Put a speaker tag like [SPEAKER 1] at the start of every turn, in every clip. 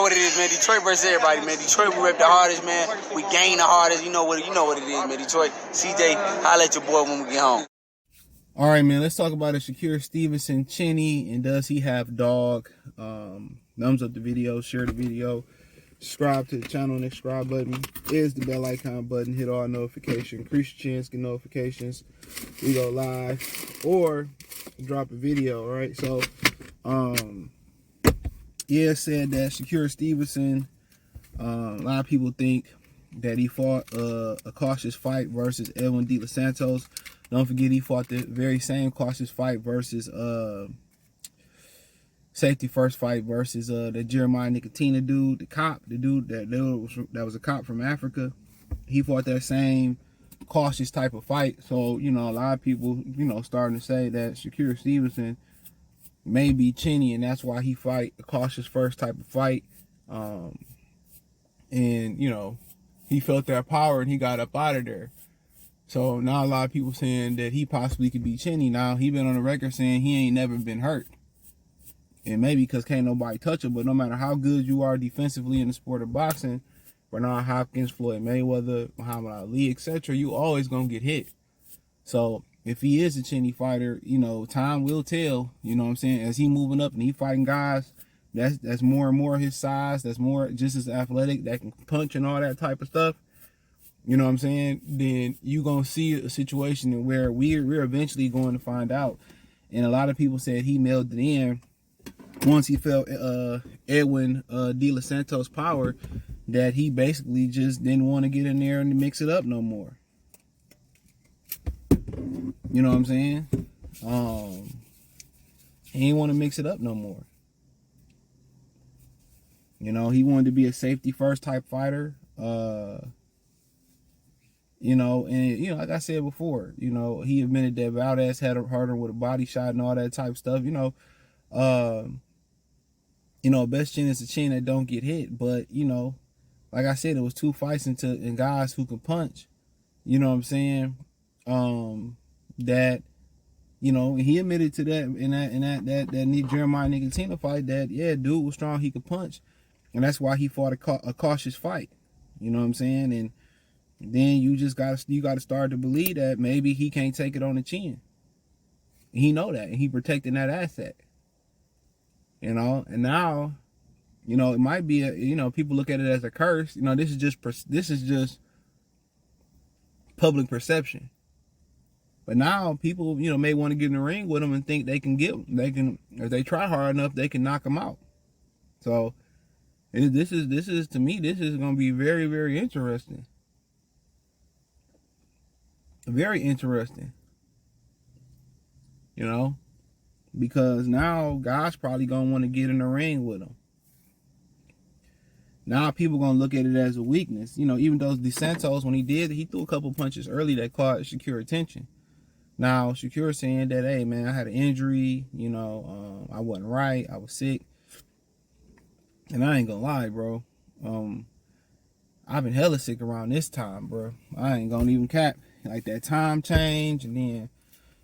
[SPEAKER 1] what it is, man. Detroit versus everybody, man. Detroit, we rep the hardest, man. We gain the hardest. You know what it is, man. Detroit, CJ, holla at your boy when we get home.
[SPEAKER 2] All right, man. Let's talk about a Shakur Stevenson Chinny, and does he have dog? Thumbs up the video, share the video, subscribe to the channel. And the subscribe button is the bell icon button. Hit all notifications. Increase your chance, get notifications. We go live or drop a video. All right, so yeah, said that Shakur Stevenson, a lot of people think that he fought a cautious fight versus Edwin De Los Santos. Don't forget he fought the very same cautious fight versus safety first fight versus the Jeremiah Nicotina dude, the dude that was a cop from Africa. He fought that same cautious type of fight. So, you know, a lot of people, you know, starting to say that Shakur Stevenson may be Chinny, and that's why he fight a cautious first type of fight. And, you know, he felt that power and he got up out of there. So now a lot of people saying that he possibly could be Chinny. Now, he been on the record saying he ain't never been hurt. And maybe because can't nobody touch him, but no matter how good you are defensively in the sport of boxing, Bernard Hopkins, Floyd Mayweather, Muhammad Ali, etc., you always going to get hit. So if he is a Chinny fighter, you know, time will tell, you know what I'm saying, as he moving up and he fighting guys that's more and more his size, that's more just as athletic, that can punch and all that type of stuff. You know what I'm saying? Then you're going to see a situation where we're eventually going to find out. And a lot of people said he mailed it in once he felt Edwin De Los Santos' power, that he basically just didn't want to get in there and mix it up no more. You know what I'm saying? He didn't want to mix it up no more. You know, he wanted to be a safety first type fighter. You know, and, you know, like I said before, you know, he admitted that Valdez had hurt him with a body shot and all that type of stuff. You know, best chin is a chin that don't get hit. But, you know, like I said, it was two fights and guys who can punch. You know what I'm saying? That, you know, he admitted to that in that Jeremiah Nicotina fight that, yeah, dude was strong, he could punch. And that's why he fought a cautious fight. You know what I'm saying? And then you gotta start to believe that maybe he can't take it on the chin. He know that, and he protecting that asset. You know, and now, you know, it might be you know, people look at it as a curse. You know, this is just public perception. But now people, you know, may want to get in the ring with him and think they can if they try hard enough, they can knock him out. So this is to me, this is going to be very, very interesting. Very interesting. You know, because now guys probably going to want to get in the ring with him. Now people going to look at it as a weakness. You know, even though De Santos, when he threw a couple punches early that caught Shakur attention. Now, Shakur saying that, hey, man, I had an injury. You know, I wasn't right. I was sick. And I ain't going to lie, bro. I've been hella sick around this time, bro. I ain't going to even cap. Like that time change, and then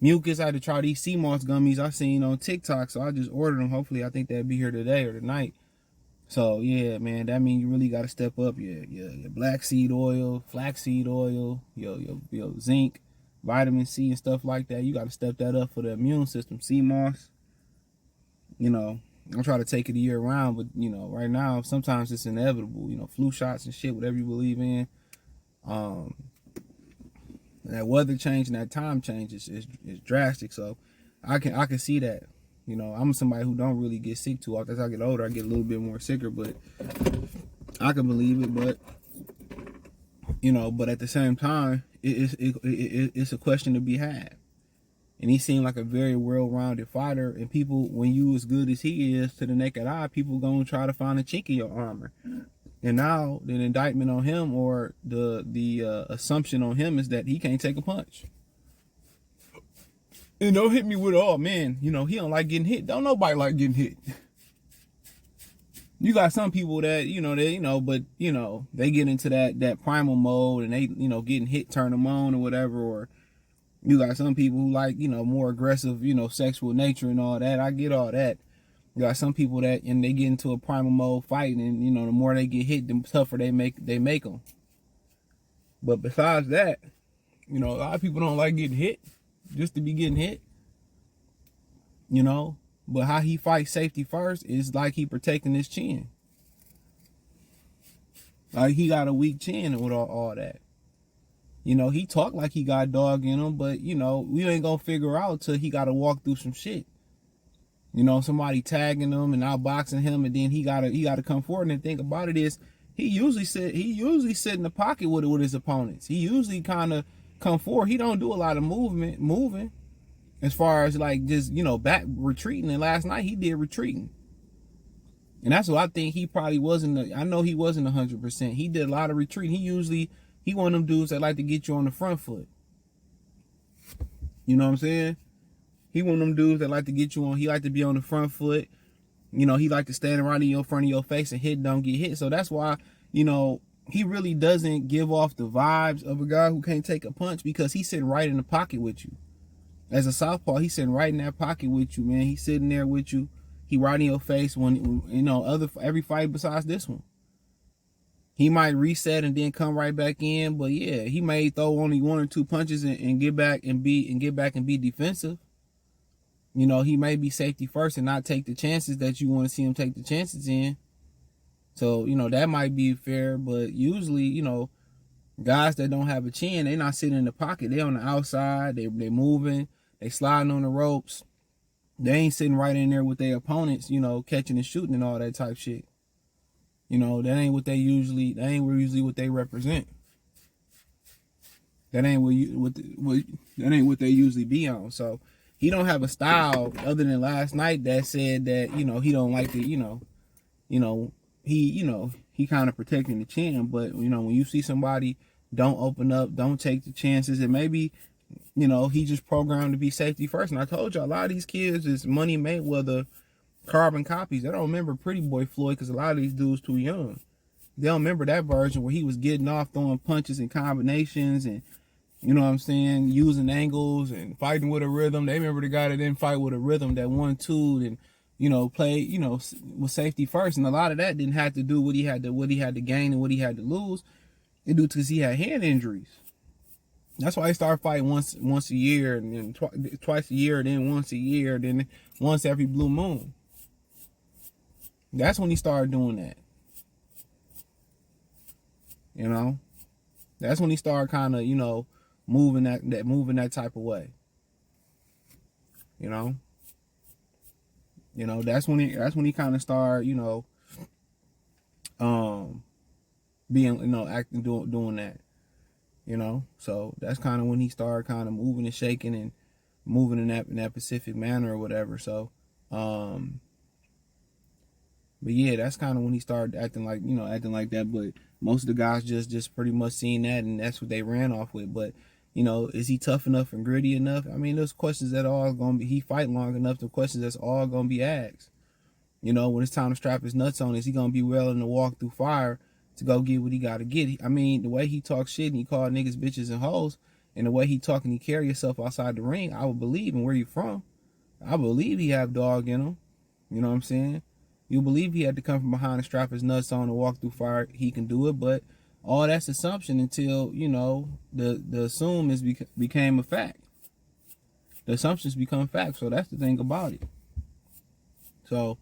[SPEAKER 2] mucus. I had to try these sea moss gummies I seen on TikTok, so I just ordered them. Hopefully, I think they'll be here today or tonight. So yeah, man, that means you really got to step up your black seed oil, flaxseed oil, your zinc, vitamin C, and stuff like that. You got to step that up for the immune system. Sea moss. You know, I'm trying to take it a year round, but you know, right now sometimes it's inevitable. You know, flu shots and shit, whatever you believe in. That weather change and that time change is drastic. So I can see that. You know, I'm somebody who don't really get sick too often. As I get older, I get a little bit more sicker, but I can believe it. But you know, but at the same time, it's a question to be had. And he seemed like a very well-rounded fighter. And people, when you as good as he is to the naked eye, people gonna try to find a chink in your armor. And now the indictment on him, or the assumption on him, is that he can't take a punch. And don't hit me with, oh man, you know, he don't like getting hit. Don't nobody like getting hit. You got some people that, but they get into that primal mode and they, getting hit turn them on or whatever. Or you got some people who like, more aggressive, sexual nature and all that. I get all that. You got some people that, and they get into a primal mode fighting, and you know, the more they get hit, the tougher they make them. But besides that, you know, a lot of people don't like getting hit just to be getting hit. You know, but how he fights safety first is like he protecting his chin. Like he got a weak chin with all that. You know, he talk like he got dog in him, but you know, we ain't gonna figure out till he gotta walk through some shit. You know, somebody tagging him and outboxing him, and then he gotta come forward. And think about it is he usually sit in the pocket with his opponents. He usually kind of come forward. He don't do a lot of moving as far as like just, you know, back retreating. And last night he did retreating. And that's what I think he probably wasn't. I know he wasn't 100%. He did a lot of retreating. He one of them dudes that like to get you on the front foot. You know what I'm saying? He one of them dudes that like to get you on. He like to be on the front foot. You know, he like to stand right in front of your face and don't get hit. So that's why, you know, he really doesn't give off the vibes of a guy who can't take a punch, because he's sitting right in the pocket with you. As a southpaw, he's sitting right in that pocket with you, man. He's sitting there with you. He right in your face when, you know, every fight besides this one. He might reset and then come right back in, but yeah, he may throw only 1 or 2 punches and get back and be defensive. You know, he may be safety first and not take the chances that you want to see him take the chances in. So, you know, that might be fair, but usually, you know, guys that don't have a chin, they not sitting in the pocket. They on the outside, they moving, they sliding on the ropes. They ain't sitting right in there with their opponents, you know, catching and shooting and all that type shit. You know, that ain't usually what they represent. That ain't what they usually be on. So he don't have a style other than last night that said that, you know, he don't like to, he kind of protecting the chin. But, you know, when you see somebody don't open up, don't take the chances, and maybe, you know, he just programmed to be safety first. And I told you, a lot of these kids is Money Mayweather carbon copies. They don't remember Pretty Boy Floyd, because a lot of these dudes too young. They don't remember that version where he was getting off, throwing punches and combinations and, you know what I'm saying, using angles and fighting with a rhythm. They remember the guy that didn't fight with a rhythm, that 1-2 and, you know, play, you know, with safety first. And a lot of that didn't have to do what he had to gain and what he had to lose. It due because he had hand injuries. That's why he started fighting once a year, and then twice a year, then once a year, then once every blue moon. That's when he started doing that. You know, that's when he started kind of, you know, moving that type of way. You know, that's when he kind of started, you know, being, you know, acting, doing that. You know, so that's kind of when he started kind of moving and shaking and moving in that Pacific manner or whatever. So, but yeah, that's kind of when he started acting like that. But most of the guys just pretty much seen that, and that's what they ran off with. But, you know, is he tough enough and gritty enough? I mean, those questions that all gonna be, he fight long enough, the questions that's all gonna be asked. You know, when it's time to strap his nuts on, is he gonna be willing to walk through fire to go get what he gotta get? I mean, the way he talks shit and he called niggas bitches and hoes, and the way he talk and he carry himself outside the ring, I would believe. And where you from, I believe he have dog in him. You know what I'm saying? You believe he had to come from behind and strap his nuts on and walk through fire. He can do it, but all that's assumption until, you know, the assume became a fact. The assumptions become facts. So that's the thing about it. So,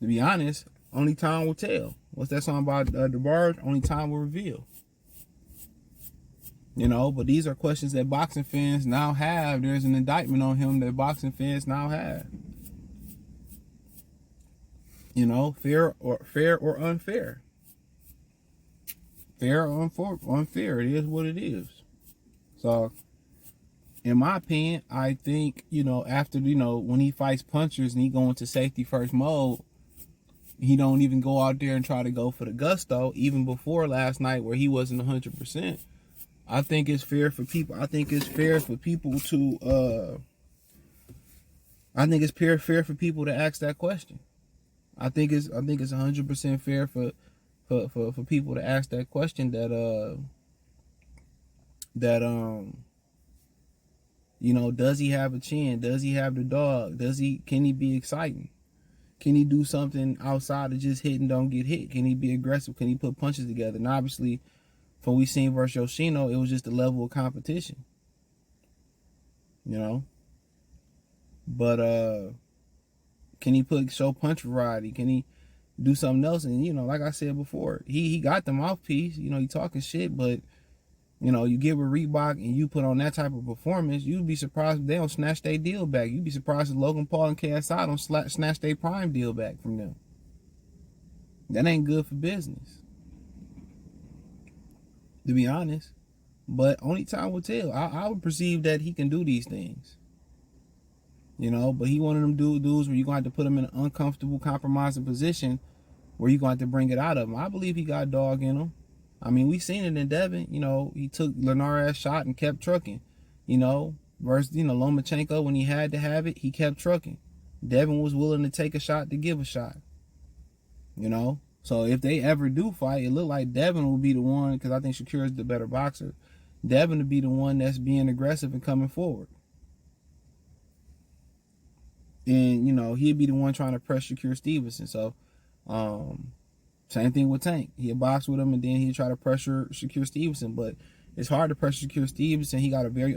[SPEAKER 2] to be honest, only time will tell. What's that song about the bars? Only time will reveal. You know, but these are questions that boxing fans now have. There's an indictment on him that boxing fans now have. You know, fair or unfair. Fair or unfair. It is what it is. So, in my opinion, I think, you know, after, you know, when he fights punchers and he go into safety first mode, he don't even go out there and try to go for the gusto, even before last night where he wasn't 100%. I think it's fair for people. I think it's fair for people to, I think it's fair for people to ask that question. I think it's 100% fair for people to ask that question you know, does he have a chin? Does he have the dog? Can he be exciting? Can he do something outside of just hit and don't get hit? Can he be aggressive? Can he put punches together? And obviously, from what we seen versus Yoshino, it was just a level of competition. You know? But can he show punch variety? Can he do something else? And, you know, like I said before, he got the mouthpiece. You know, he talking shit, but, you know, you get with Reebok and you put on that type of performance, you'd be surprised if they don't snatch their deal back. You'd be surprised if Logan Paul and KSI don't snatch their prime deal back from them. That ain't good for business, to be honest. But only time will tell. I would perceive that he can do these things. You know, but he one of them dudes where you're going to have to put him in an uncomfortable, compromising position where you're going to have to bring it out of him. I believe he got dog in him. I mean, we seen it in Devin. You know, he took Linares' shot and kept trucking. You know, versus, you know, Lomachenko, when he had to have it, he kept trucking. Devin was willing to take a shot to give a shot. You know? So if they ever do fight, it look like Devin will be the one, because I think Shakur is the better boxer. Devin will be the one that's being aggressive and coming forward. And, you know, he'd be the one trying to press Shakur Stevenson. So, same thing with Tank. He'll box with him and then he'll try to pressure Shakur Stevenson. But it's hard to pressure Shakur Stevenson. He got a very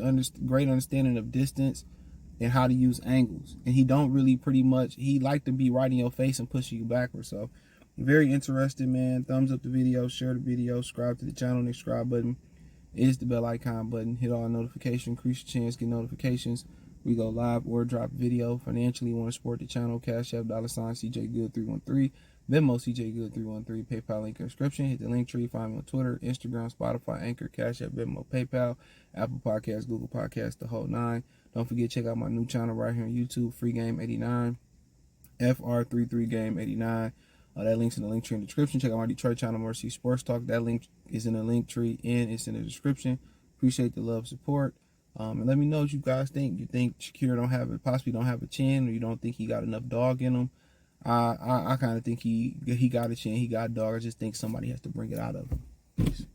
[SPEAKER 2] great understanding of distance and how to use angles. And he don't really he like to be right in your face and push you backwards. So, very interested, man. Thumbs up the video, share the video, subscribe to the channel. The subscribe button is the bell icon button. Hit all notifications, increase your chance, get notifications. We go live or drop video. Financially, want to support the channel, Cash App, $CJGood313, Venmo, CJGood313, PayPal link in the description. Hit the link tree, find me on Twitter, Instagram, Spotify, Anchor, Cash App, Venmo, PayPal, Apple Podcasts, Google Podcasts, the whole nine. Don't forget, check out my new channel right here on YouTube, Free Game 89, FR33 Game 89. That link's in the link tree in the description. Check out my Detroit channel, Mercy Sports Talk. That link is in the link tree and it's in the description. Appreciate the love, support. And let me know what you guys think. You think Shakur possibly don't have a chin, or you don't think he got enough dog in him? I kind of think he got a chin, he got dog. I just think somebody has to bring it out of him. Peace.